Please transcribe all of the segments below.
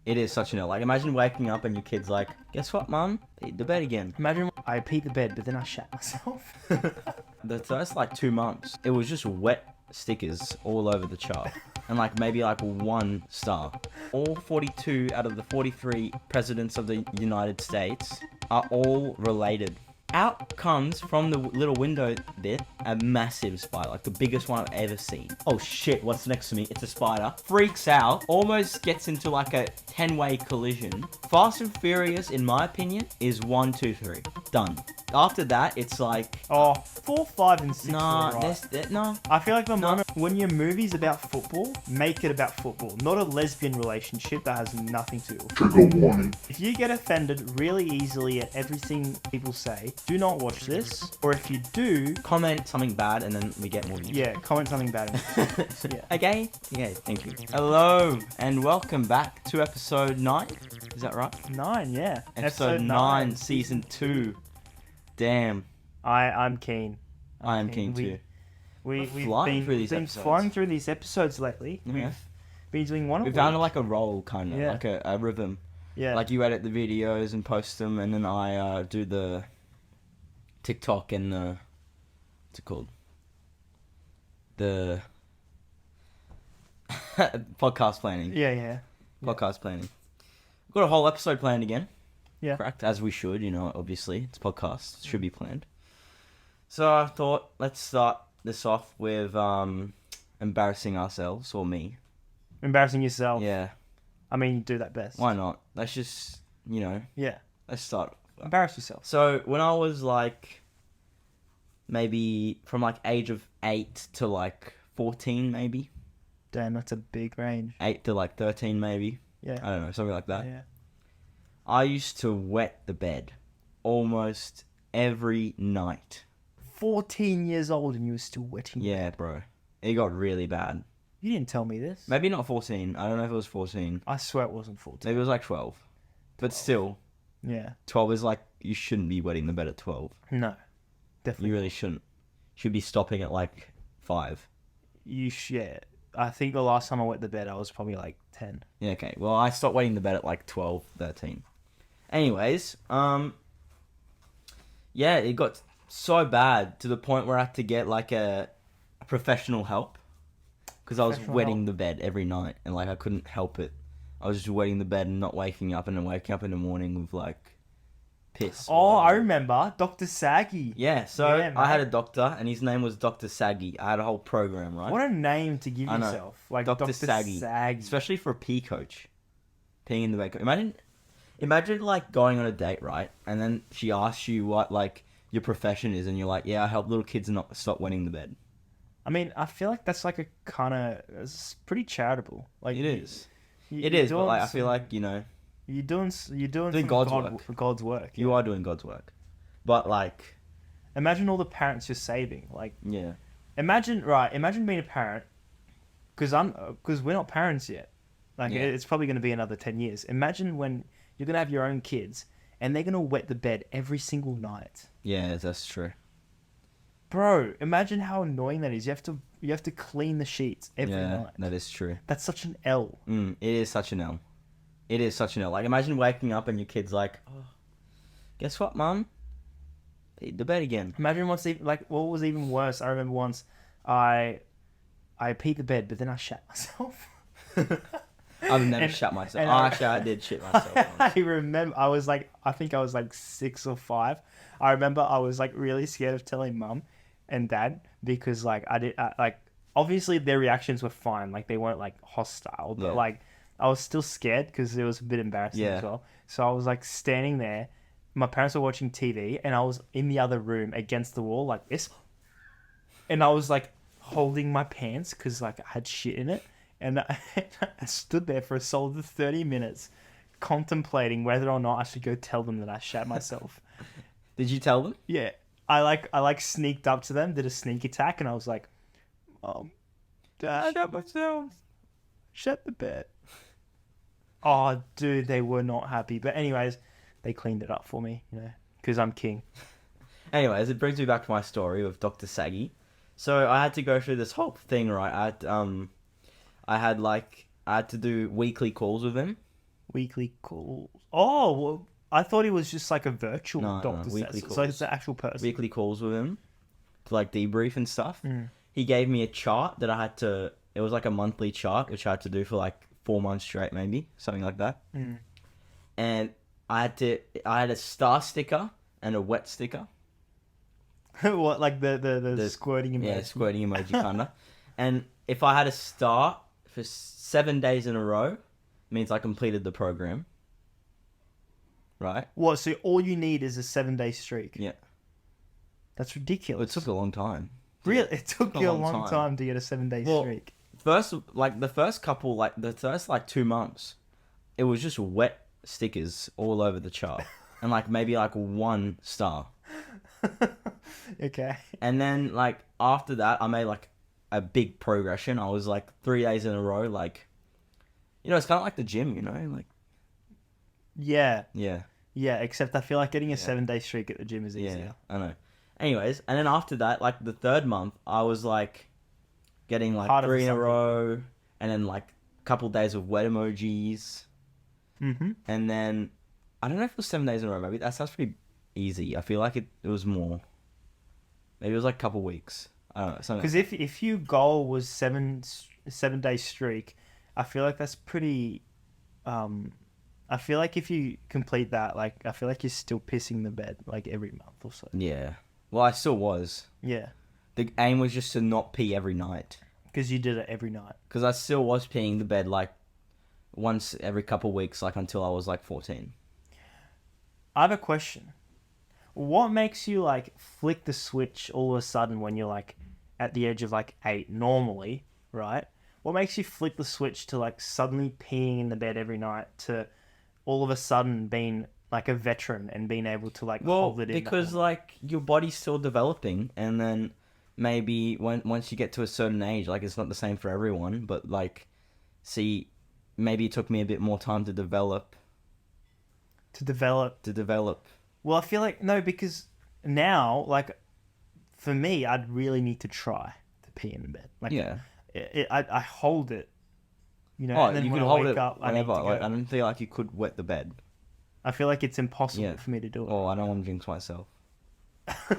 It is such an ill. Like, imagine waking up and your kid's like, guess what, mum? Peed the bed again. Imagine I peed the bed, but then I shat myself. The first, like, 2 months, it was just wet stickers all over the chart. And, like, maybe, like, 1 star. All 42 out of the 43 presidents of the United States are all related. Out comes from the little window bit a massive spider, like the biggest one I've ever seen. Oh shit, what's next to me? It's a spider. Freaks out, almost gets into like a 10-way collision. Fast and Furious, in my opinion, is 1, 2, 3. Done. After that, it's like... Oh, 4, 5, and 6 Nah, are right. no. I feel like the moment when your movie's about football, make it about football, not a lesbian relationship that has nothing to do. Trigger warning. If you get offended really easily at everything people say, do not watch this. Or if you do, Comment something bad and then we get more views. yeah, comment something bad. Yeah. Okay, thank you. Hello, and welcome back to episode 9. Is that right? 9, yeah. Episode 9, season 2. Damn, I'm keen. I am keen too. We've flying through these been episodes. flying through these episodes lately. Yeah. We've been doing one a We've week. found like a roll, kind of, Yeah. like a rhythm. Yeah. Like you edit the videos and post them, and then I do the TikTok and the... What's it called? The... podcast planning. Yeah. Podcast planning. We've got a whole episode planned again. Yeah. Correct, as we should, obviously. It's podcast. It should be planned. So I thought, let's start this off with embarrassing ourselves, or me. Embarrassing yourself. Yeah, I mean, you do that best. why not? Let's just, Yeah. let's start. Embarrass yourself. So when I was like, maybe from like age of 8 to like 14 maybe. Damn, that's a big range. 8 to like 13 maybe. Yeah. I don't know, something like that. Yeah. I used to wet the bed almost every night. 14 years old and you were still wetting. Yeah, bro. It got really bad. You didn't tell me this. Maybe not 14. I don't know if it was 14. I swear it wasn't 14. Maybe it was like 12. But still, Yeah. 12 is like, you shouldn't be wetting the bed at 12. No. Definitely. You really shouldn't. Should be stopping at like 5. Yeah. I think the last time I wet the bed, I was probably like 10. Yeah, okay. Well, I stopped wetting the bed at like 12, 13. Anyways, yeah, it got so bad to the point where I had to get like a professional help. Because I was Professional wetting help? the bed every night and like I couldn't help it. I was just wetting the bed and not waking up, and then waking up in the morning with like piss. or Oh, I whatever. remember. Dr. Saggy. Yeah, so Yeah, I had mate. a doctor and his name was Dr. Saggy. I had a whole program, right? What a name to give I know. yourself. Like Dr. Dr. Saggy. Saggy. Especially for a pee coach. Peeing in the bed. Imagine like going on a date, right? And then she asks you what like your profession is, and you're like, yeah, I help little kids not stop wetting the bed. I mean, I feel like that's like a kind of... It's pretty charitable. Like It is. You, It you're is, but doing like I some- feel like, You're doing some God's work. God's work. you are doing God's work. But like, Imagine all the parents you're saving. Like, yeah. imagine being a parent, because we're not parents yet. Like, Yeah. it's probably going to be another 10 years. Imagine when you're going to have your own kids and they're going to wet the bed every single night. Yeah, that's true. Bro, imagine how annoying that is. You have to clean the sheets every Yeah, night. that is true. That's such an L. It is such an L. It is such an L. Like, imagine waking up and your kid's like, oh, guess what, mum? Peed the bed again. Imagine what was even worse. I remember once I peed the bed, but then I shat myself. I've never And- shut myself. and Oh, I- actually, I did shit myself once. I remember I think I was like 6 or 5. I remember I was like really scared of telling mum and dad because like obviously their reactions were fine, like they weren't like hostile, but Yeah. like I was still scared because it was a bit embarrassing Yeah. as well. So I was like standing there, my parents were watching TV and I was in the other room against the wall like this, and I was like holding my pants because like I had shit in it. And I stood there for a solid 30 minutes contemplating whether or not I should go tell them that I shat myself. Did you tell them? Yeah. I sneaked up to them, did a sneak attack, and I was like, Dad, Shut myself. shut the bed. Oh, dude, they were not happy. But anyways, they cleaned it up for me, because I'm king. Anyways, it brings me back to my story with Dr. Saggy. So I had to go through this whole thing, right? I had to do weekly calls with him. Weekly calls. Oh, well, I thought he was just like a virtual No, doctor. weekly So calls. it's the actual person. Weekly calls with him to like debrief and stuff. Mm. He gave me a chart that I had to. It was like a monthly chart which I had to do for like 4 months straight, maybe something like that. Mm. And I had a star sticker and a wet sticker. What, like the squirting emoji? Yeah, squirting emoji kinda. And if I had a star for 7 days in a row, means I completed the program. Right? What? So all you need is a 7-day streak? Yeah. That's It ridiculous. took a long time. Really? It took you a long time. time to get a 7-day Well, streak. the first 2 months, it was just wet stickers all over the chart. And like maybe like one star. Okay. And then like after that, I made like a big progression. I was like 3 days in a row, like, it's kind of like the gym, like, Yeah. yeah, Yeah, except I feel like getting a Yeah. 7-day streak at the gym is yeah, easier. I know. Anyways, and then after that, like the third month, I was like getting like Harder for 3 in a some row, and then like a couple days of wet emojis, Mm-hmm. and then I don't know if it was 7 days in a row. Maybe that sounds pretty easy. I feel like it was more. Maybe it was like a couple weeks. I don't know. Something Because if your goal was 7-day streak, I feel like that's pretty. I feel like if you complete that, like I feel like you're still pissing the bed like every month or so. Yeah. Well, I still was. Yeah, The aim was just to not pee every night. because you did it every night. Because I still was peeing the bed like once every couple of weeks, like until I was like 14. I have a question. What makes you like flick the switch all of a sudden when you're like at the edge of like 8 normally, right? What makes you flick the switch to like suddenly peeing in the bed every night to all of a sudden being like a veteran and being able to like Well, hold it in? because like your body's still developing, and then maybe once you get to a certain age, like it's not the same for everyone, but like, see, maybe it took me a bit more time to develop. To develop. Well, I feel like no, because now like for me, I'd really need to try to pee in the bed. Like Yeah. I hold it, and Oh, then you when could I hold wake it up, I need whenever. to go. Like, I don't feel like you could wet the bed. I feel like it's impossible Yeah. for me to do Oh, I don't want to jinx myself.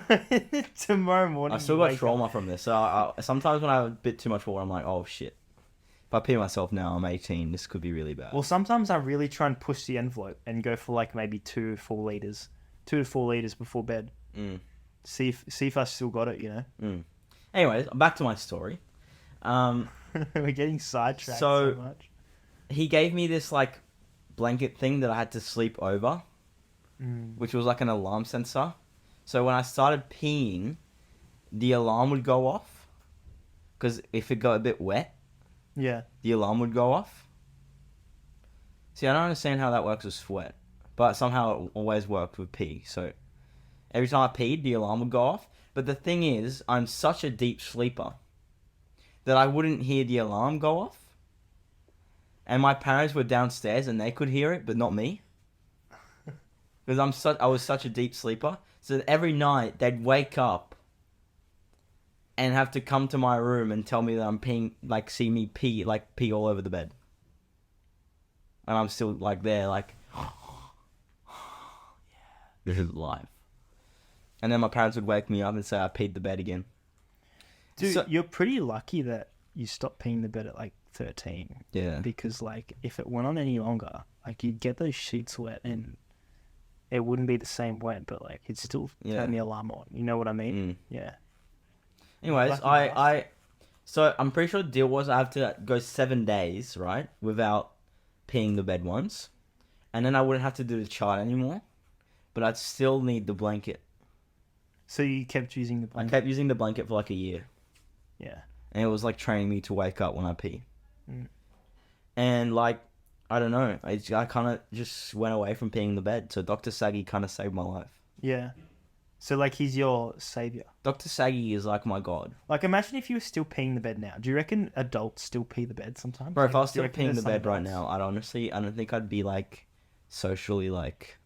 it. Tomorrow morning, I still you got wake trauma from this. So sometimes when I have a bit too much water, I'm like, oh shit. If I pee myself now, I'm 18. This could be really bad. Well, sometimes I really try and push the envelope and go for like maybe 2 to 4 liters, 2 to 4 liters before bed. Mm. See if I still got it. Mm. Anyways, back to my story. We're getting sidetracked So- so much. He gave me this like blanket thing that I had to sleep over, which was like an alarm sensor. So when I started peeing, the alarm would go off. Because if it got a bit wet, Yeah. the alarm would go off. See, I don't understand how that works with sweat, but somehow it always worked with pee. So every time I peed, the alarm would go off. But the thing is, I'm such a deep sleeper that I wouldn't hear the alarm go off. And my parents were downstairs and they could hear it, but not me. Because I was such a deep sleeper. So that every night they'd wake up and have to come to my room and tell me that I'm peeing, like see me pee all over the bed. And I'm still like there, like, this is life. And then my parents would wake me up and say I peed the bed again. Dude, So- you're pretty lucky that you stopped peeing the bed at like 13. Yeah. Because like if it went on any longer, like you'd get those sheets wet and it wouldn't be the same wet, but like it'd still Yeah. turn the alarm on. You know what I mean? Mm. Yeah. Anyways, Lucky so I'm pretty sure the deal was I have to go 7 days, right, without peeing the bed once, and then I wouldn't have to do the chart anymore, but I'd still need the blanket. So you kept using the I blanket. kept using the blanket for like a year, Yeah. and it was like training me to wake up when I pee. Mm. And like, I don't know, I kind of just went away from peeing the bed, so Dr. Saggy kind of saved my life. Yeah. So like he's your savior. Dr. Saggy is like my god. Like imagine if you were still peeing the bed now. Do you reckon adults still pee the bed sometimes? Bro, Like, if I was do you still reckon peeing there's the some bed right adults- now, I don't think I'd be like socially like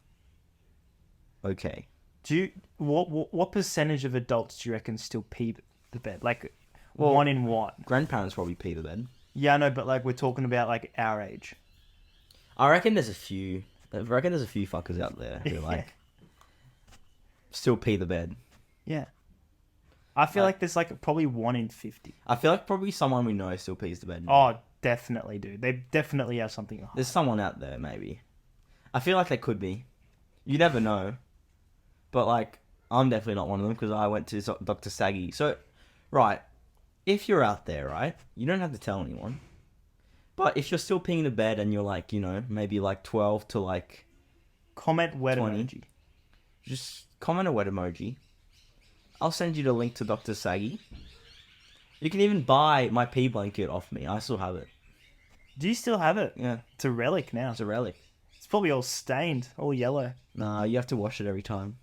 okay. Do you what percentage of adults do you reckon still pee the bed? Like Well- 1 in what? Grandparents probably pee the bed. Yeah, I know, but like we're talking about like our age. I reckon there's a few. I reckon there's a few fuckers out there who like still pee the bed. Yeah. I feel like there's like probably 1 in 50. I feel like probably someone we know still pees the bed. Oh, definitely, dude. They definitely have something to hide. There's someone out there, maybe. I feel like they could be. You never know. But, like, I'm definitely not one of them because I went to Dr. Saggy. So, right, if you're out there, right, you don't have to tell anyone. But if you're still peeing the bed and you're, like, you know, maybe, like, 12 to, like... Comment wet 20, emoji. just comment a wet emoji. I'll send you the link to Dr. Saggy. You can even buy my pee blanket off me. I still have it. Do you still have it? Yeah. It's a relic now. It's a relic. It's probably all stained, all yellow. Nah, you have to wash it every time.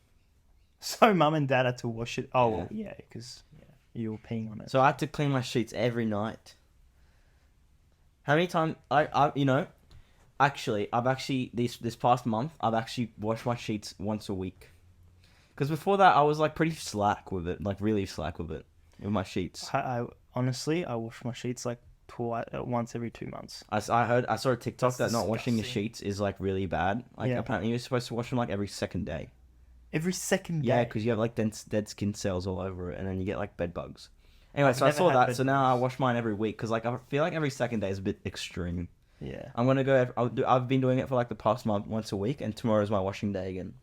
So mum and dad had to wash it. Oh, Yeah. well, yeah, because you were peeing on it. So I had to clean my sheets every night. How many times I've actually this past month I've actually washed my sheets once a week. Because before that I was like pretty slack with it, like really slack with my sheets. I honestly, I wash my sheets like once every 2 months. I saw a TikTok That's that not washing your disgusting. sheets is like really bad. Like Yeah. apparently you're supposed to wash them like every second day. Every second day. Yeah, because you have like dead skin cells all over it, and then you get like bed bugs. Anyway, I've so I never saw had that. bed So now I bugs. wash mine every week because like I feel like every second day is a bit extreme. Yeah. I'm gonna go. I've been doing it for like the past month, once a week, and tomorrow is my washing day again.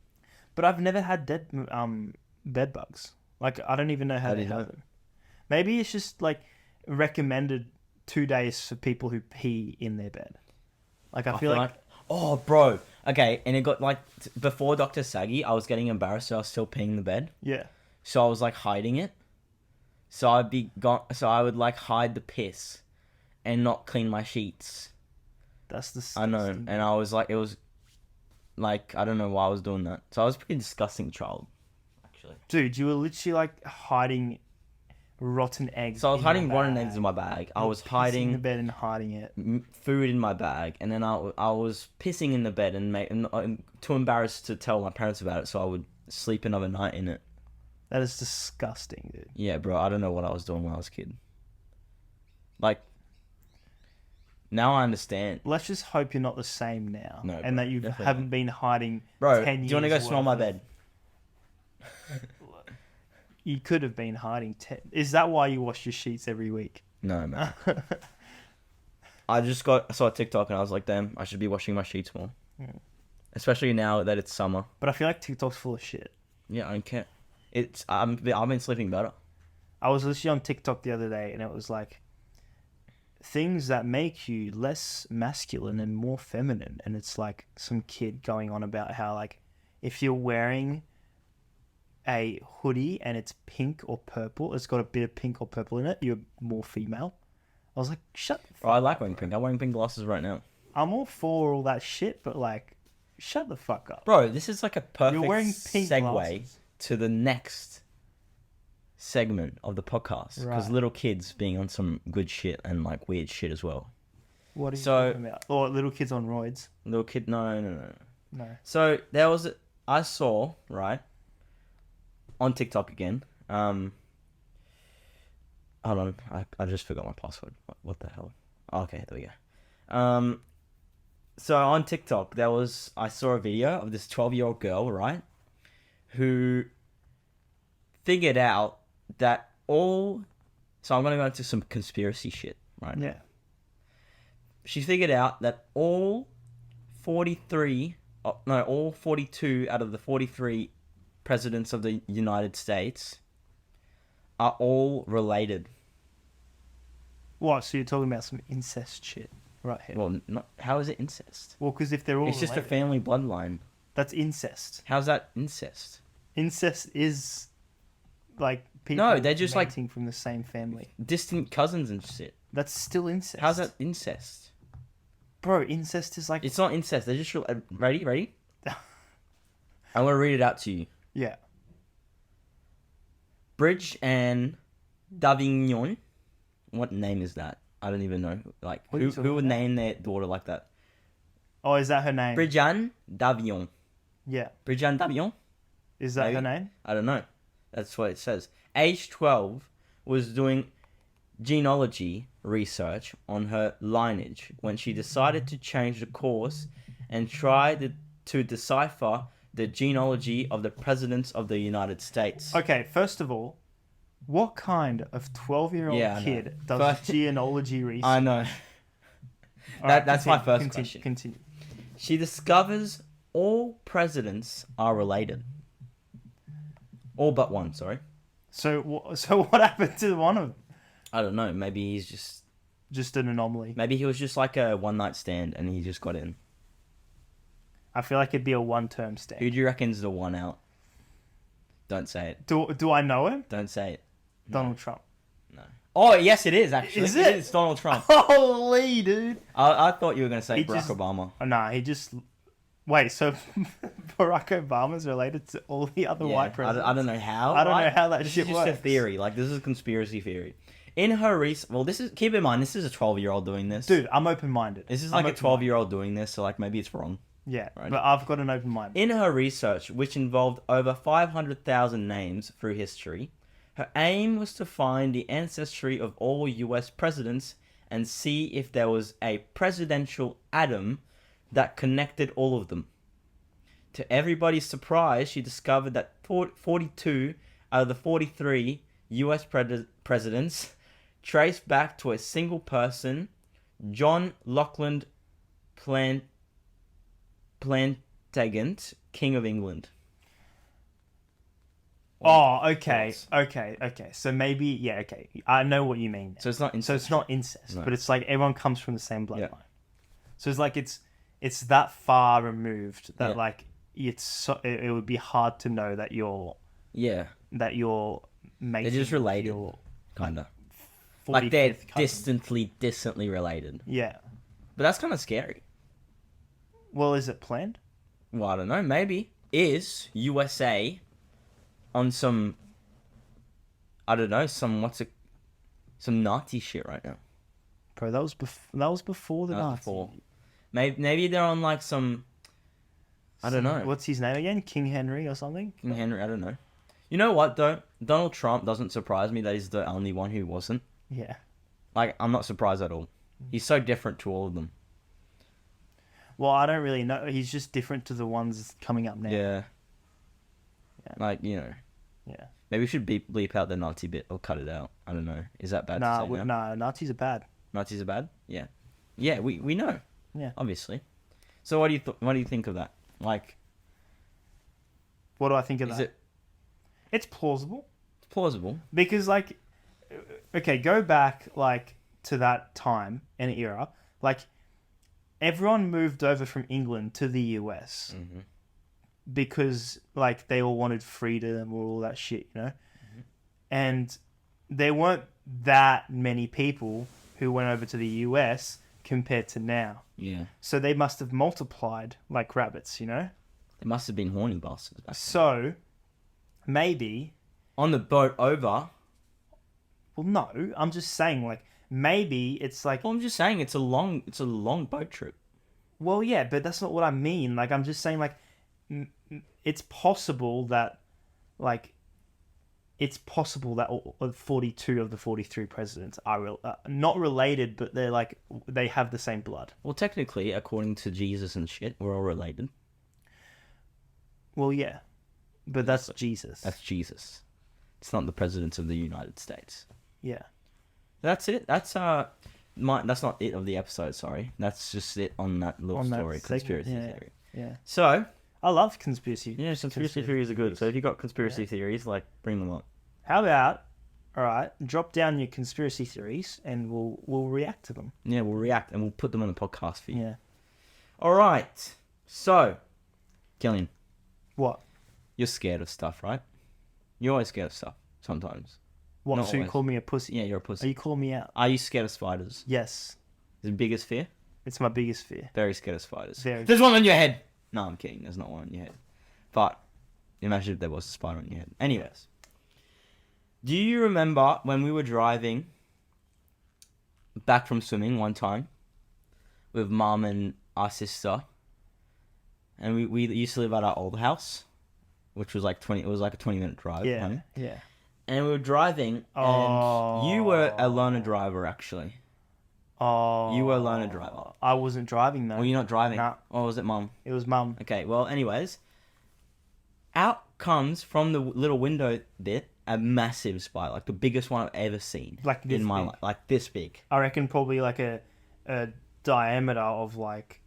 But I've never had bed bugs. Like, I don't even know how How they do you know? have them. Maybe it's just like recommended 2 days for people who pee in their bed. Like, I feel like oh, bro. Okay, and it got like before Dr. Saggy, I was getting embarrassed, so I was still peeing in the bed. yeah. So I was like hiding it. So I would like hide the piss, and not clean my sheets. That's I disgusting. know, and I was like, it was like I don't know why I was doing that. So I was a pretty disgusting child, actually. Dude, you were literally like hiding rotten eggs. So I was in hiding your rotten bag. eggs in my bag. I You were was pissing in the hiding bed and hiding it. food in my bag, and then I was pissing in the bed and too embarrassed to tell my parents about it, so I would sleep another night in it. That is disgusting, dude. Yeah, bro, I don't know what I was doing when I was a kid. Like, now I understand. Let's just hope you're not the same now, No, and bro, that you definitely haven't been hiding. Bro, 10 do you want to go years smell my worth bed? You could have been hiding. Is that why you wash your sheets every week? No, man. I saw a TikTok and I was like, damn, I should be washing my sheets more. Mm. Especially now that it's summer. But I feel like TikTok's full of shit. Yeah, I don't care. I've been sleeping better. I was literally on TikTok the other day, and it was like things that make you less masculine and more feminine. And it's like some kid going on about how like if you're wearing a hoodie and it's pink or purple, it's got a bit of pink or purple in it, you're more female. I was like, shut the fuck Bro, I like up, wearing pink. bro. I'm wearing pink glasses right now. I'm all for all that shit, but like, shut the fuck up. Bro, this is like a perfect You're wearing pink segue glasses. to the next segment of the podcast. Because Right. little kids being on some good shit and like weird shit as well. What are you So- talking about? Or little kids on roids? Little kid, no. No. So I saw, right, on TikTok again. Hold on, I just forgot my password. What the hell? Oh, okay, there we go. So on TikTok, I saw a video of this 12-year-old girl, right, who figured out that so I'm gonna go into some conspiracy shit, right? Yeah. She figured out that all 42 out of the 43 presidents of the United States are all related. What? So you're talking about some incest shit right here? Well, how is it incest? Well, because if they're all It's just a related, family bloodline. that's incest. How's that incest? Incest is like people. No, they're just, like- mating from the same family. Distant cousins and shit. That's still incest. How's that incest? bro? Incest is like It's not incest. They're just ready. I'm gonna read it out to you. yeah. Bridge and Davignon. What name is that? I don't even know. Like What are you who talking would about? name their daughter like that? Oh, is that her name? Bridjan Davion. Yeah. Bridjan Davion? Is that her Maybe. name? I don't know. That's what it says. Age 12 was doing genealogy research on her lineage when she decided to change the course and try to decipher the genealogy of the presidents of the United States. Okay, first of all, what kind of 12-year-old Yeah, I know. kid does First- genealogy research? I know. That's my first question. Continue. She discovers all presidents are related. All but one, sorry. So what happened to one of them? I don't know. Maybe he's Just an anomaly. maybe he was just like a one night stand and he just got in. I feel like it'd be a one-term stay. Who do you reckon's the one out? Don't say it. Do I know him? Don't say it. Donald Trump. No. Oh, yes, it is actually. Is it? It's Donald Trump. Holy dude! I thought you were going to say He Barack just- Obama. Oh, nah, he just. Wait, so Barack Obama's related to all the other Yeah, white presidents? I don't know how. I don't right? know how that this shit is just a works. theory. Like, this is a conspiracy theory. In her research, well, this is, keep in mind, this is a 12-year-old doing this. Dude, I'm open-minded. This is I'm like a 12-year-old doing this, so like maybe it's wrong. Yeah, Right. but I've got an open mind. In her research, which involved over 500,000 names through history, her aim was to find the ancestry of all US presidents and see if there was a presidential atom that connected all of them. To everybody's surprise, she discovered that 42 out of the 43 US presidents traced back to a single person, John Lachlan Plantagenet, King of England. Oh, okay, Thoughts? okay. So maybe, yeah, okay. I know what you mean. So it's not So it's not incest, No. but it's like everyone comes from the same bloodline. Yeah. So it's like it's that far removed that Yeah. like it would be hard to know that you're Yeah, making. just related. your kinda. Like they're 45th cousin. distantly related. Yeah. But that's kind of scary. Well, is it planned? Well, I don't know. Maybe is USA on some, I don't know, some Nazi shit right now. Bro, that was before the That was Nazi. before. Maybe they're on like some, I don't know. What's his name again? King Henry or something? King Henry, I don't know. You know what though? Donald Trump doesn't surprise me that he's the only one who wasn't. Yeah. Like, I'm not surprised at all. He's so different to all of them. Well, I don't really know. He's just different to the ones coming up now. Yeah. Yeah. Like, you know. Yeah. Maybe we should bleep out the Nazi bit or cut it out. I don't know. Is that bad Nah, to say now? Nazis are bad. Nazis are bad? Yeah. Yeah, we know. Yeah. Obviously. So what do you think of that? Like, What do I think of is that? it It's plausible plausible? because, like, okay, go back like to that time and era. Like, everyone moved over from England to the US Mm-hmm. because, like, they all wanted freedom or all that shit, you know. And there weren't that many people who went over to the US compared to now. Yeah. So they must have multiplied like rabbits, you know? They must have been horny bastards back then. So maybe, On the boat over. well, no, I'm just saying, like, maybe it's like, Well, I'm just saying it's a long boat trip. well, yeah, but that's not what I mean. Like, I'm just saying, like, it's possible that, like, it's possible that 42 of the 43 presidents are not related, but they're like, they have the same blood. Well, technically, according to Jesus and shit, we're all related. Well, yeah, but that's Jesus. That's Jesus. It's not the presidents of the United States. Yeah. That's it. That's that's not it of the episode. Sorry, that's just it on that little On that story, segment, conspiracy yeah. theory. Yeah. So I love conspiracy. yeah, conspiracy theories are good. So if you got conspiracy theories, like bring them up. How about, all right, drop down your conspiracy theories and we'll react to them. Yeah, we'll react and we'll put them on the podcast for you. Yeah. All right. So, Kilian, What? you're scared of stuff, right? You're always scared of stuff. Sometimes. What? Not So you always. call me a pussy? Yeah, you're a Are pussy. you calling me out? Are you scared of spiders? Yes. Is it biggest fear? It's my biggest fear. Very scared of spiders. Very. There's one on your head. No, I'm kidding. There's not one on your head. But imagine if there was a spider on your head. Anyways, do you remember when we were driving back from swimming one time with mum and our sister, and we used to live at our old house, which was like 20. It was like a 20-minute drive Yeah. home. Yeah. and we were driving, and you were a loner driver, actually. Oh. You were a loner driver. I wasn't driving though. Were you not driving? Nah. Or was it Mum? It was Mum. Okay, well, anyways, out comes from the little window bit a massive spider, like the biggest one I've ever seen Like this in my big? life, like this big. I reckon probably like a diameter of like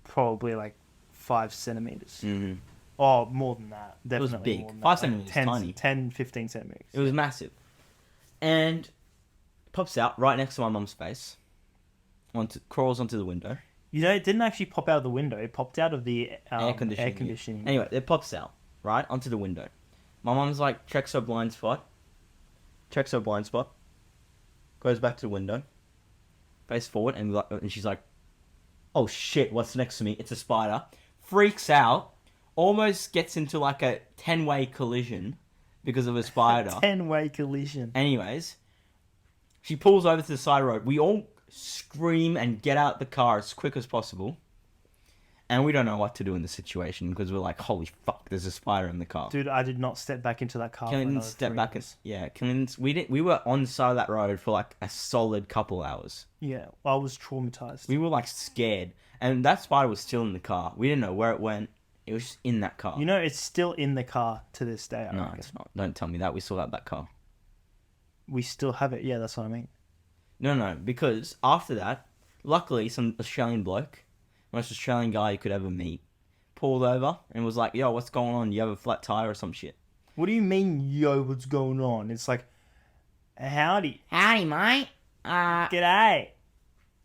probably like 5 centimeters. Mm-hmm. Oh, more than that. It was Definitely big. more than 5 that. centimeters, Like 10, tiny. 10, 15 centimeters. It was massive, and pops out right next to my mum's face. Crawls onto the window. You know, it didn't actually pop out of the window. It popped out of the Air conditioning. Air conditioning. Anyway, it pops out right onto the window. My mum's like checks her blind spot. Goes back to the window. Face forward and she's like, "Oh shit! What's next to me? It's a spider." Freaks out. Almost gets into like a 10-way collision because of a spider. 10-way collision. Anyways, she pulls over to the side road. We all scream and get out the car as quick as possible. And we don't know what to do in the situation because we're like, holy fuck, there's a spider in the car. Dude, I did not step back into that car. Kilian stepped back and we were on the side of that road for like a solid couple hours. Yeah, I was traumatized. We were like scared. And that spider was still in the car. We didn't know where it went. It was just in that car. You know, it's still in the car to this day. I No, reckon. it's not. Don't tell me that. We still have that car. We still have it. Yeah, that's what I mean. No, because after that, luckily, some Australian bloke, most Australian guy you could ever meet, pulled over and was like, "Yo, what's going on? You have a flat tire or some shit?" What do you mean, yo, what's going on? It's like, howdy. Howdy, mate. G'day.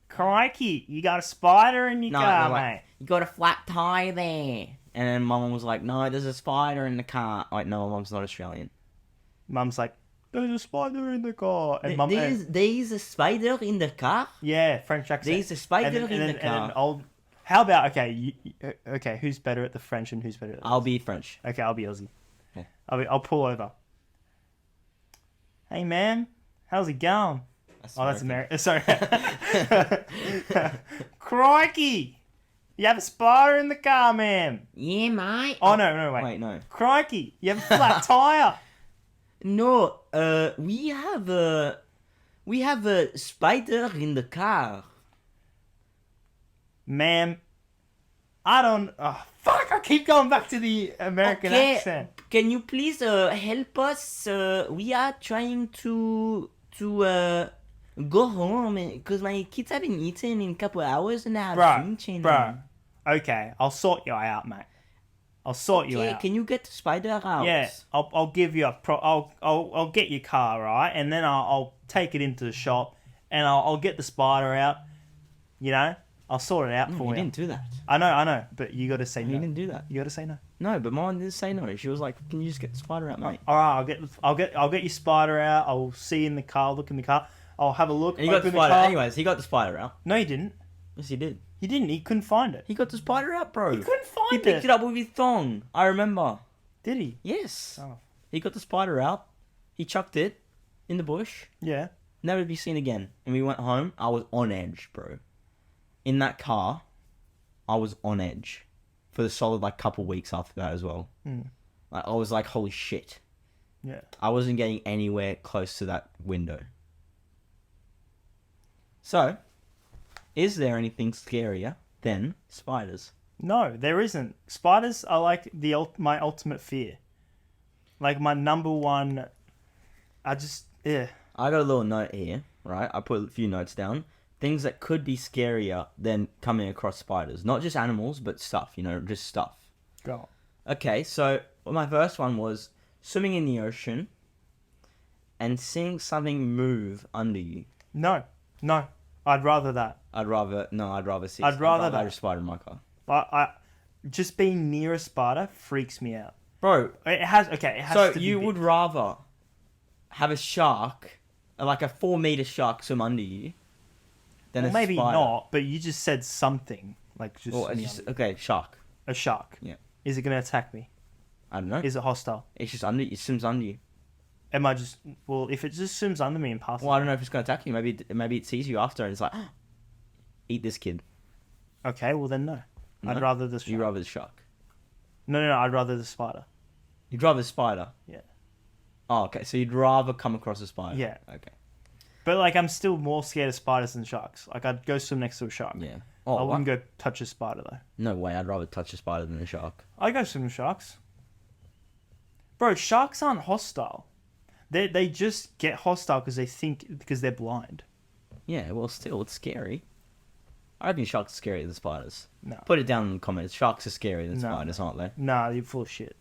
Crikey, you got a spider in your car, mate. You got a flat tire there. And then my mum was like, "No, there's a spider in the car." Like, no, my mum's not Australian. Mum's like, there's a spider in the car. And There's a spider in the car? yeah, French accent. There's a spider in the And car. how about, okay, who's better at the French and who's better at the I'll be French. Okay, I'll be Aussie. Okay. I'll pull over. Hey, man, how's it going? That's American. Sorry. Crikey! You have a spider in the car, man. Yeah, mate. Oh, no, wait. Wait, no. Crikey! You have a flat tire. No, we have a spider in the car. Ma'am, I don't... Oh, fuck! I keep going back to the American accent. Can you please help us? We are trying to go home because my kids haven't eaten in a couple of hours and I have food. Bro. Okay, I'll sort you out, mate. I'll sort you out. Can you get the spider out? Yeah, I'll give you I'll get your car, right? And then I'll take it into the shop and I'll get the spider out. You know? I'll sort it out for you. You didn't do that. I know, but you got to say no. You didn't do that. You got to say no. No, but mine didn't say no. She was like, "Can you just get the spider out, mate?" All right, I'll get your spider out. I'll see you in the car. Look in the car. I'll have a look. And he got the open spider. car. Anyways, he got the spider out. No, he didn't. Yes, he did. He didn't. He couldn't find it. He got the spider out, bro. He couldn't find He picked it up with his thong. I remember. Did he? Yes. Oh. He got the spider out. He chucked it in the bush. Yeah. Never to be seen again. And we went home. I was on edge, bro. In that car, I was on edge for the solid like couple weeks after that as well. Like I was like, holy shit. Yeah. I wasn't getting anywhere close to that window. So, is there anything scarier than spiders? No, there isn't. Spiders are like my ultimate fear. Like my number one. I got a little note here, right? I put a few notes down. Things that could be scarier than coming across spiders. Not just animals, but stuff, just stuff. Go. Okay, so my first one was swimming in the ocean and seeing something move under you. No. I'd rather that. I'd rather see I'd rather that. a spider in my car. I just being near a spider freaks me out. Bro, It has to so be you big. would rather have a shark, like a 4-meter shark swim under you than a maybe spider? not, but you just said something like just, Okay, shark. a shark. Yeah. Is it going to attack me? I don't know. Is it hostile? It's just under you. It swims under you. Am I just if it just swims under me and passes? Well, I don't know if it's going to attack you. Maybe it sees you after and it's like, eat this kid. Okay, well then no. No? I'd rather the shark. You rather the shark. No, I'd rather the spider. You'd rather the spider. Yeah. Oh, okay. So you'd rather come across a spider? Yeah. Okay. But like, I'm still more scared of spiders than sharks. Like, I'd go swim next to a shark. Yeah. I Oh, wouldn't what? go touch a spider though. No way. I'd rather touch a spider than a shark. I go swim with sharks. Bro, sharks aren't hostile. They just get hostile because they're blind. Yeah. Well, still, it's scary. I reckon sharks are scarier than spiders. No. Put it down in the comments. Sharks are scarier than No. spiders, aren't they? Nah, you're full of shit.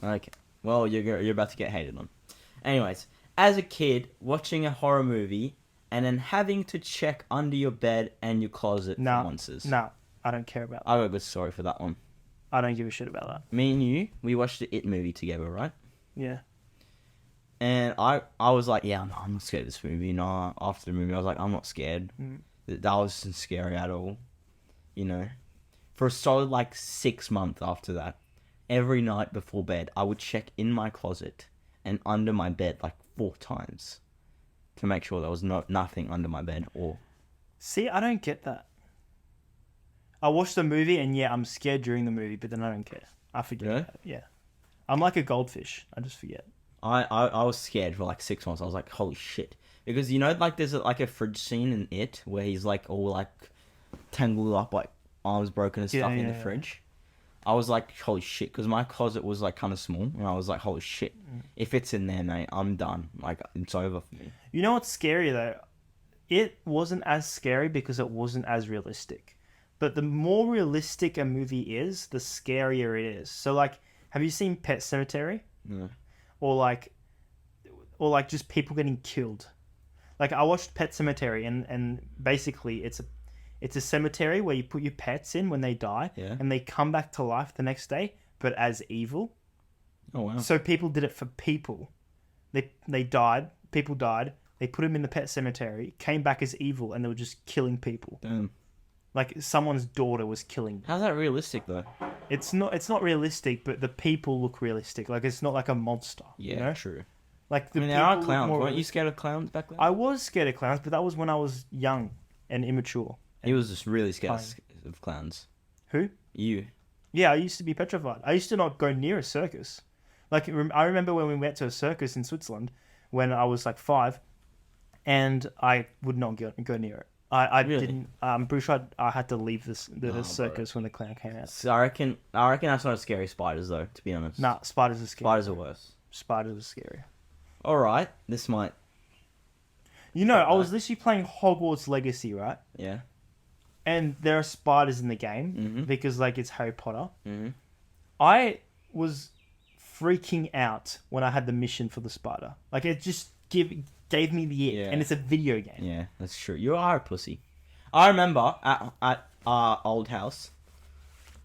Okay. Well, you're about to get hated on. Anyways, as a kid, watching a horror movie and then having to check under your bed and your closet for monsters. Nah, I don't care about that. I got a good story for that one. I don't give a shit about that. Me and you, we watched the It movie together, right? Yeah. And I was like, yeah, I'm not scared of this movie. No, after the movie, I was like, I'm not scared. That wasn't scary at all. You know? For a solid, 6 months after that, every night before bed, I would check in my closet and under my bed 4 times to make sure there was nothing under my bed or... See, I don't get that. I watched the movie and yeah, I'm scared during the movie, but then I don't care. I forget. Really? About it. Yeah. I'm like a goldfish. I just forget. I was scared for 6 months. I was like, holy shit. Because, there's a fridge scene in It where he's all tangled up, arms broken and stuff in the fridge. I was like, holy shit, because my closet was kind of small, and I was like, holy shit, if it's in there, mate, I'm done. It's over for me. You know what's scary though? It wasn't as scary because it wasn't as realistic. But the more realistic a movie is, the scarier it is. So have you seen Pet Sematary? No. Or just people getting killed. I watched Pet Sematary and basically it's a cemetery where you put your pets in when they die, and they come back to life the next day, but as evil. Oh wow! So people did it for people. They died. People died. They put them in the pet cemetery, came back as evil, and they were just killing people. Damn. Someone's daughter was killing them. How's that realistic though? It's not realistic, but the people look realistic. It's not like a monster. Yeah, you know? True. There are clowns. Weren't you scared of clowns back then? I was scared of clowns, but that was when I was young and immature. He was just really scared of clowns. Who? You. Yeah, I used to be petrified. I used to not go near a circus. I remember when we went to a circus in Switzerland when I was 5, and I would not go near it. I Really? didn't. I'm pretty sure I had to leave the circus when the clown came out. So I reckon that's not as scary as spiders though. To be honest. Nah, spiders are scary. Spiders are worse. Spiders are scary. All right, this might. I was literally playing Hogwarts Legacy, right? Yeah. And there are spiders in the game Mhm. because it's Harry Potter. Mm-hmm. I was freaking out when I had the mission for the spider. It just gave me the ick, and it's a video game. Yeah, that's true. You are a pussy. I remember at our old house,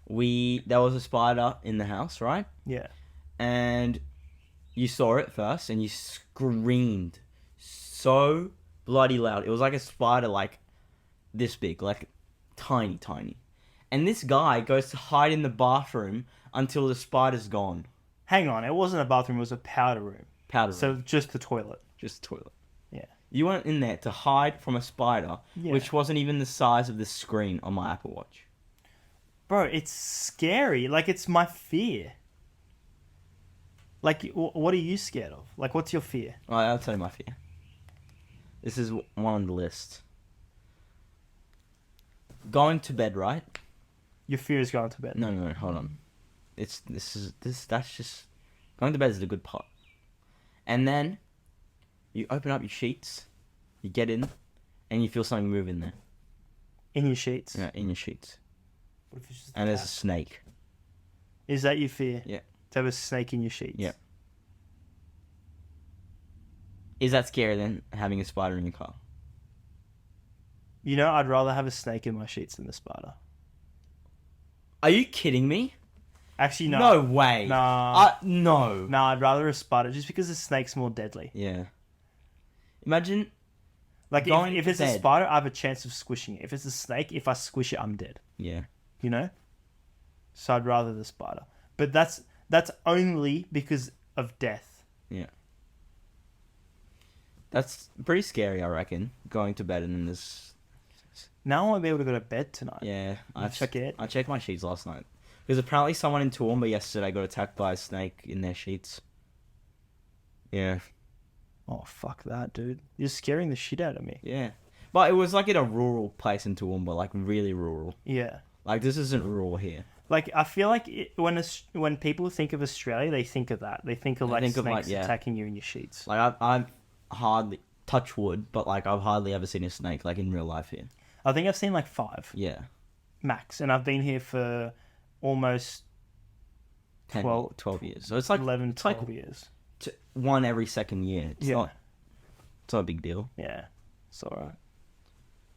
there was a spider in the house, right? Yeah. And you saw it first, and you screamed so bloody loud. It was like a spider, this big, tiny. And this guy goes to hide in the bathroom until the spider's gone. Hang on, it wasn't a bathroom; it was a powder room. Powder So room. just the toilet. Just a toilet. Yeah. You went in there to hide from a spider, Yeah. which wasn't even the size of the screen on my Apple Watch. Bro, it's scary. It's my fear. What are you scared of? What's your fear? Alright, I'll tell you my fear. This is one on the list. Going to bed, right? Your fear is going to bed. No, hold on. That's just going to bed is the good part. And then you open up your sheets, you get in, and you feel something move in there. In your sheets. Yeah, in your sheets. What if it's just And there's a snake. Is that your fear? Yeah. To have a snake in your sheets? Yeah. Is that scarier than having a spider in your car? I'd rather have a snake in my sheets than the spider. Are you kidding me? Actually, no. No way. Nah. No. No, I'd rather a spider just because the snake's more deadly. Yeah. Imagine If it's to a bed. spider, I have a chance of squishing it. If it's a snake, if I squish it, I'm dead. Yeah. So I'd rather the spider. But that's only because of death. Yeah. That's pretty scary, I reckon. Going to bed and then this. Now I won't be able to go to bed tonight. Yeah. I'm scared. I checked my sheets last night. Because apparently someone in Toowoomba yesterday got attacked by a snake in their sheets. Yeah. Oh, fuck that, dude. You're scaring the shit out of me. Yeah. But it was like in a rural place in Toowoomba, like really rural. Yeah. Like this isn't rural here. Like, I feel like when people think of Australia, they think of that. They think of, They like, think of, snakes like, yeah. attacking you in your sheets. Like I've hardly touch wood, but like I've hardly ever seen a snake like in real life here. I think I've seen, like, 5 Yeah. max. And I've been here for almost 12 years. So it's like 11, it's like 12 years. one every second year. It's not a big deal. Yeah. It's alright.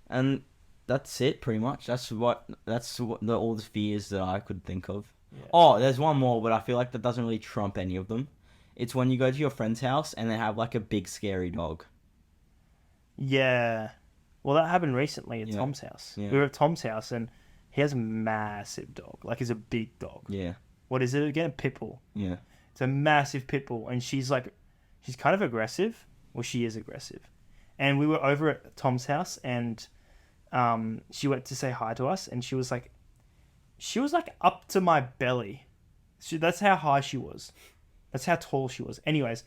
And that's it, pretty much. That's what all the fears that I could think of. Yeah. Oh, there's one more, but I feel like that doesn't really trump any of them. It's when you go to your friend's house and they have like a big scary dog. Yeah. Well, that happened recently at Yeah. Tom's house. Yeah. We were at Tom's house and he has a massive dog. Like, he's a big dog. Yeah, What is it again? A pit bull. yeah, It's a massive pit bull. And she's kind of aggressive. Well, she is aggressive. And we were over at Tom's house and she went to say hi to us and she was like up to my belly. That's how high she was. That's how tall she was. Anyways,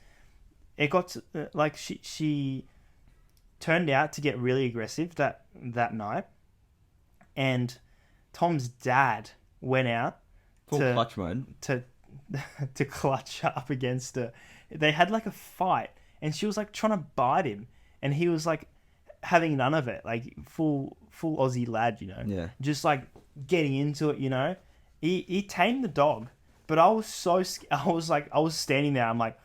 it got to, like she turned out to get really aggressive that night, and Tom's dad went out full to clutch mode. to clutch up against her. They had like a fight, and she was like trying to bite him, and he was like having none of it, like full Aussie lad, you know, Yeah, just like getting into it, you know. He tamed the dog, but I was so I was standing there. I'm like,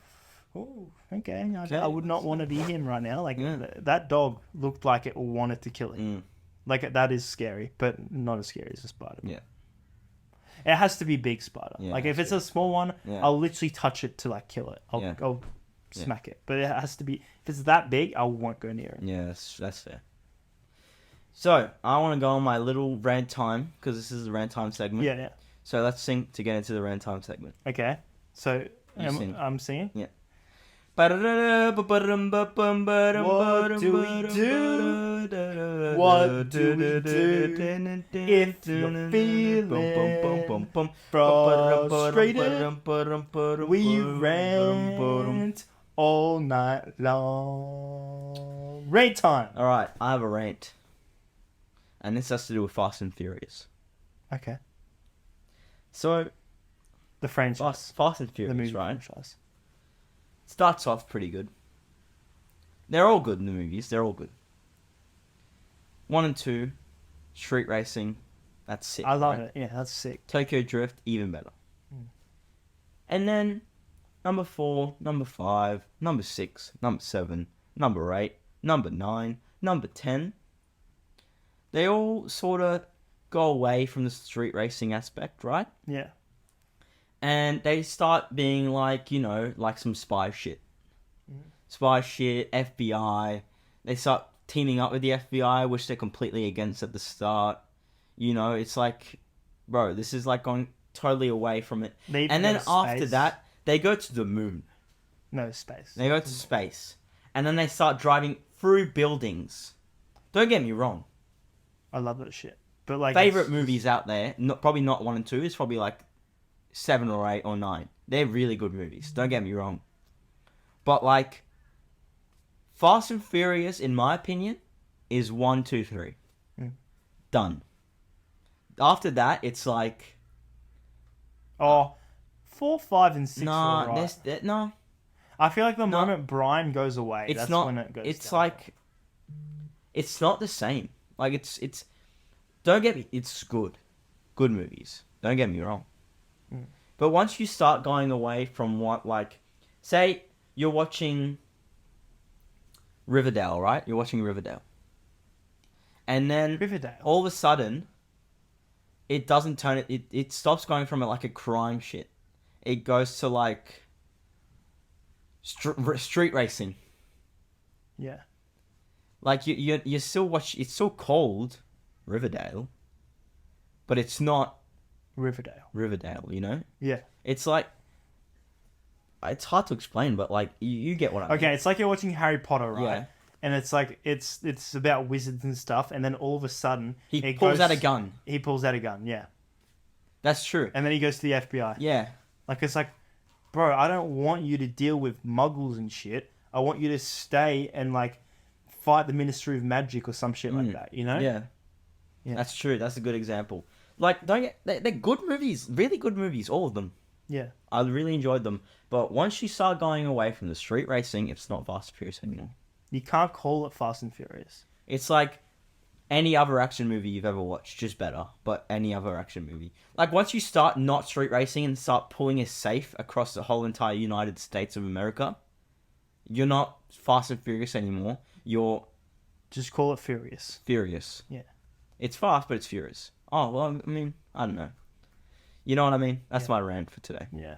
oh, okay. I would not want to be him right now. Like that dog looked like it wanted to kill him. Like that is scary, but not as scary as a spider. Yeah. It has to be big spider. Yeah, like if it's a small one, Yeah. I'll literally touch it to like kill it. I'll smack it. But it has to be, if it's that big, I won't go near it. Yeah, that's fair. So, I want to go on my little rant time, because this is the rant time segment. Yeah. So, let's sing to get into the rant time segment. Okay. So sing. I'm singing. Yeah. What do we do? What do we do if you're feeling frustrated? We rant all night long. Rant time. Alright, I have a rant. And this has to do with Fast and Furious. Okay. So, The franchise. Fast and The Furious, movie right? franchise. Starts off pretty good. They're all good in the movies. They're all good. 1 and 2, street racing. That's sick. I love right? it. Yeah, that's sick. Tokyo Drift, even better. And then number 4, number 5, number 6, number 7, number 8, number 9, number 10. They all sort of go away from the street racing aspect, right? Yeah. And they start being like, you know, like some spy shit. Spy shit, FBI. They start teaming up with the FBI, which they're completely against at the start. You know, it's like, bro, this is like going totally away from it. And then after that, they go to the moon. No space. They go to space. And then they start driving through buildings. Don't get me wrong. I love that shit. But like Favorite movies out there, probably not 1 and 2. It's probably like 7 or 8 or 9. They're really good movies. Don't get me wrong. But like, Fast and Furious, in my opinion, is 1, 2, 3. Done. After that, it's like... Oh, 4, 5, and 6 Nah, are right. no. I feel like the moment Brian goes away, It's that's not. when it goes It's down. like... It's not the same. Like, it's... Don't get me... It's good. Good movies. Don't get me wrong. But once you start going away from what, like... Say, you're watching... Riverdale, right? You're watching Riverdale. And then... Riverdale. All of a sudden... It doesn't turn... It stops going from like a crime shit. It goes to like... Street racing. Yeah. Like, you still watch... It's still called Riverdale. But it's not Riverdale, you know? Yeah. It's like... It's hard to explain, but like, you get what I mean. Okay, it's like you're watching Harry Potter, right? Yeah. And it's like, it's about wizards and stuff, and then all of a sudden... He pulls out a gun. He pulls out a gun, yeah. That's true. And then he goes to the FBI. Yeah. Like, it's like... bro, I don't want you to deal with muggles and shit. I want you to stay and like fight the Ministry of Magic or some shit like that. You know? Yeah. Yeah. That's true. That's a good example. Like, don't get they're good movies, really good movies, all of them. Yeah. I really enjoyed them. But once you start going away from the street racing, it's not Fast and Furious anymore. You can't call it Fast and Furious. It's like any other action movie you've ever watched, just better. But any other action movie. Like, once you start not street racing and start pulling a safe across the whole entire United States of America, you're not Fast and Furious anymore. You're Just call it Furious. Furious. Yeah. It's fast, but it's furious. Oh, well, I mean, I don't know. You know what I mean? That's my rant for today. Yeah.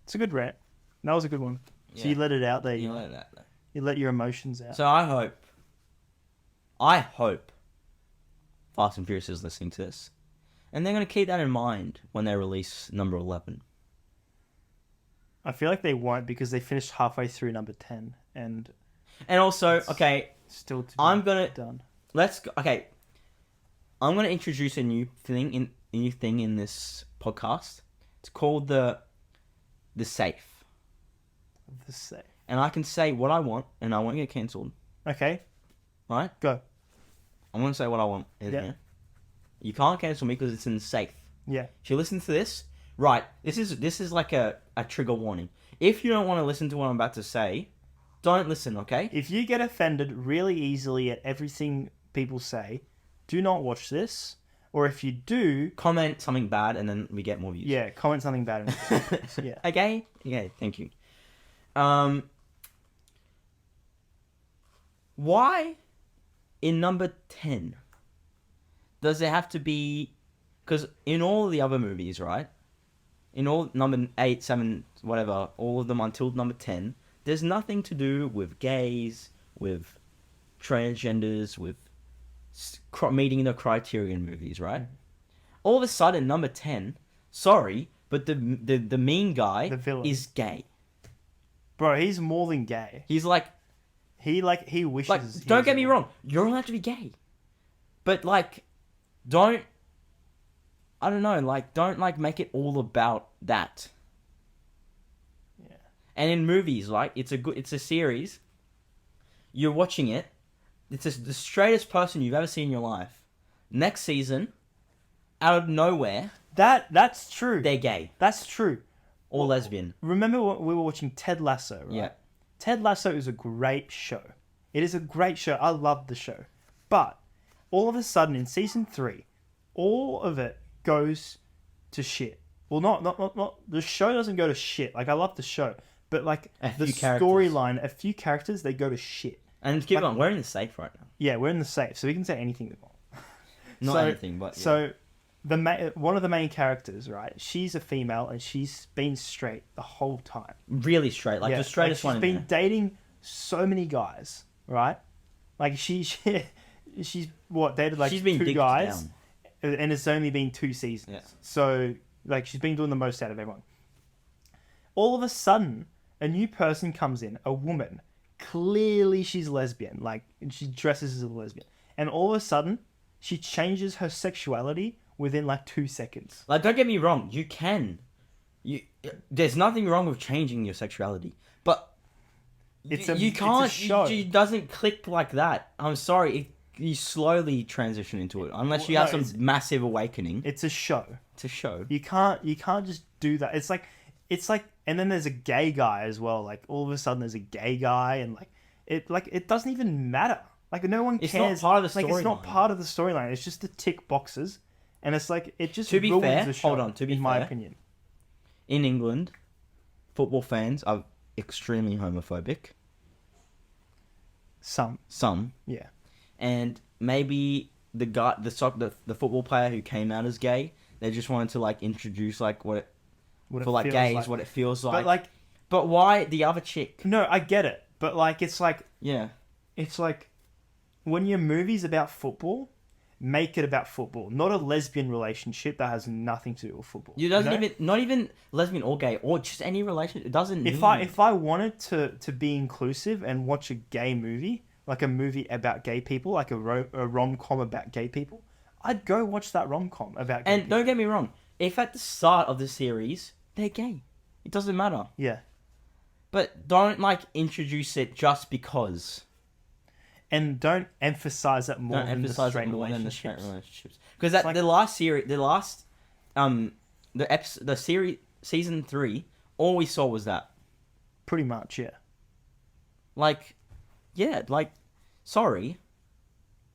It's a good rant. That was a good one. So Yeah. you let it out there. You know that, though. You let your emotions out. So I hope Fast and Furious is listening to this. And they're going to keep that in mind when they release number 11. I feel like they won't because they finished halfway through number 10 and And also, okay, still to be I'm going to... done. Okay. I'm going to introduce a new thing in this podcast. It's called the safe. The safe. And I can say what I want, and I won't get cancelled. Okay, Right? go. I'm going to say what I want. Yeah. You can't cancel me because it's in the safe. Yeah. If you listen to this, right, this is like a trigger warning. If you don't want to listen to what I'm about to say, don't listen, okay? If you get offended really easily at everything people say, do not watch this. Or if you do, Comment something bad and then we get more views. yeah, comment something bad. In the yeah. Okay? Okay, thank you. Why in number 10 does it have to be... Because in all the other movies, right? In all number 8, 7, whatever, all of them until number 10, there's nothing to do with gays, with transgenders, with meeting the criterion movies, right? All of a sudden, number 10, sorry, but the mean guy The villain. is gay. Bro, he's more than gay. He's like, He wishes. like, he don't was get me a- wrong, you're allowed to be gay. But, like, don't make it all about that. Yeah. And in movies, like, it's a series. You're watching it. It's the straightest person you've ever seen in your life. Next season, out of nowhere, That's true. they're gay That's true. or lesbian. Remember when we were watching Ted Lasso, right? Yeah. Ted Lasso is a great show. It is a great show. I love the show. But all of a sudden in season 3, all of it goes to shit. Well, not the show doesn't go to shit. Like, I love the show, but like A the few characters. storyline, a few characters, they go to shit. And keep Like- on, we're in the safe right now. Yeah, we're in the safe, so we can say anything we want. Not So- anything, but yeah. So one of the main characters, right? She's a female and she's been straight the whole time. really straight, like Yeah, the straightest she's one. been in there. dating so many guys, right? Like she's what dated like She's been two dicked guys, down. and it's only been 2 seasons. Yeah. So like she's been doing the most out of everyone. All of a sudden, a new person comes in, a woman. Clearly, she's lesbian. Like and she dresses as a lesbian, and all of a sudden, she changes her sexuality within like 2 seconds. Like, don't get me wrong, you can. There's nothing wrong with changing your sexuality, but It's you a can't. show. It doesn't click like that. I'm sorry. You slowly transition into it unless you have No, some massive awakening It's a show. to show. You can't just do that. It's like and then there's a gay guy as well. Like all of a sudden there's a gay guy and it doesn't even matter. Like no one It's not cares. part of the Like it's not storyline. part of the storyline. It's just to tick boxes, and it's like it just To be ruins fair, the show. hold on, to be in my fair. opinion, In England, football fans are extremely homophobic. some Some, yeah. and maybe the football player who came out as gay, they just wanted to like introduce like what it What for it like feels gays, like. what it feels But like. like But why the other chick? no, I get it. But like it's like Yeah. when your movie's about football, make it about football, not a lesbian relationship that has nothing to do with football. You doesn't know? even not even lesbian or gay or just any relation. It doesn't. If I wanted to be inclusive and watch a gay movie, like a movie about gay people, like a rom-com about gay people, I'd go watch that rom-com about gay and people. don't get me wrong, if at the start of the series they're gay, It doesn't matter. Yeah. But don't like introduce it just because. And don't emphasize it more Don't than emphasize the it straight more than the straight relationships. relationships. Because that like- the last series, the series season 3, all we saw was that. Pretty much, yeah. Like, yeah, like, sorry,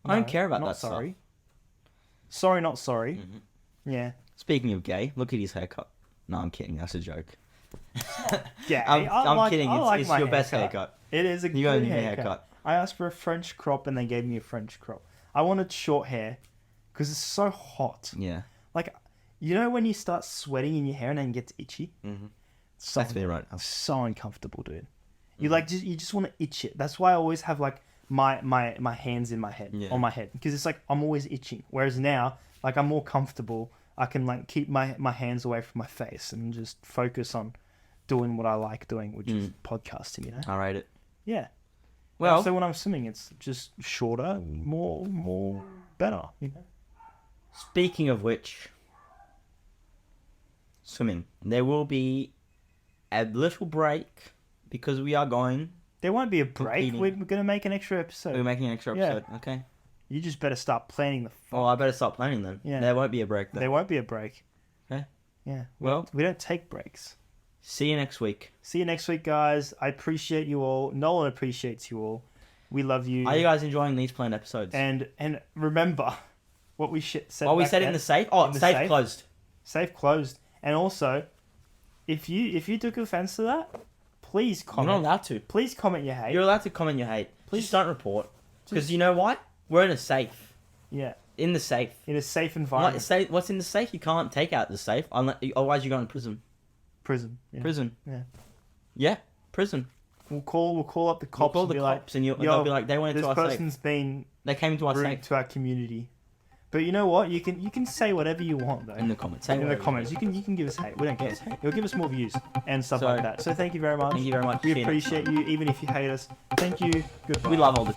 I don't No, care about not that sorry. stuff. Sorry, not sorry. Mm-hmm. Yeah. Speaking of gay, look at his haircut. No, I'm kidding. That's a joke. Yeah. I'm kidding. It's my your best haircut. It is a You got a good new haircut. haircut. I asked for a French crop and they gave me a French crop. I wanted short hair because it's so hot. Yeah. Like, you know when you start sweating in your hair and then it gets itchy? Mm-hmm. So, That's me right now. so uncomfortable, dude. You you just want to itch it. That's why I always have like my hands in my head, Yeah. on my head, because it's like I'm always itching. Whereas now, like I'm more comfortable. I can like keep my hands away from my face and just focus on doing what I like doing, which is podcasting. You know? I rate it. Yeah. Well, So when I'm swimming, it's just shorter, more better. You know? speaking of which, swimming. There will be a little break because we are going. There won't be a break. Competing. We're gonna make an extra episode. We're making an extra Yeah. episode. Okay. You just better start planning the. Well, I better start planning then. Yeah. There won't be a break then. There won't be a break. Okay. Yeah. Well, We don't take breaks. see you next week. See you next week, guys. I appreciate you all. Nolan appreciates you all. We love you. Are you guys enjoying these planned episodes? And remember what we said. Oh, we back said it in then. the safe. Oh, In the safe safe? closed. Safe closed. And also, if you took offense to that, please You're comment. not allowed to. Please comment your hate. You're allowed to comment your hate. Please. Just don't report. Because Just- you know what? We're in a safe. Yeah. In the safe. In a safe What, environment. what's in the safe? You can't take out the safe. Otherwise, you're going to prison. Prison. Yeah. Prison. Yeah. Yeah. Prison. We'll call up the We'll cops call and the be cops and yo, they'll be like, they went this into our safe. person's been They came to our rude safe. to our community. But you know what? You can say whatever you want though. In the comments. Say In the whatever. comments, you can give us hate. We don't care. Give us hate. It'll give us more views and stuff So- like that. So thank you very much. Thank you very much. We See you next appreciate you, even if you hate us. Thank you. Goodbye. We love all this.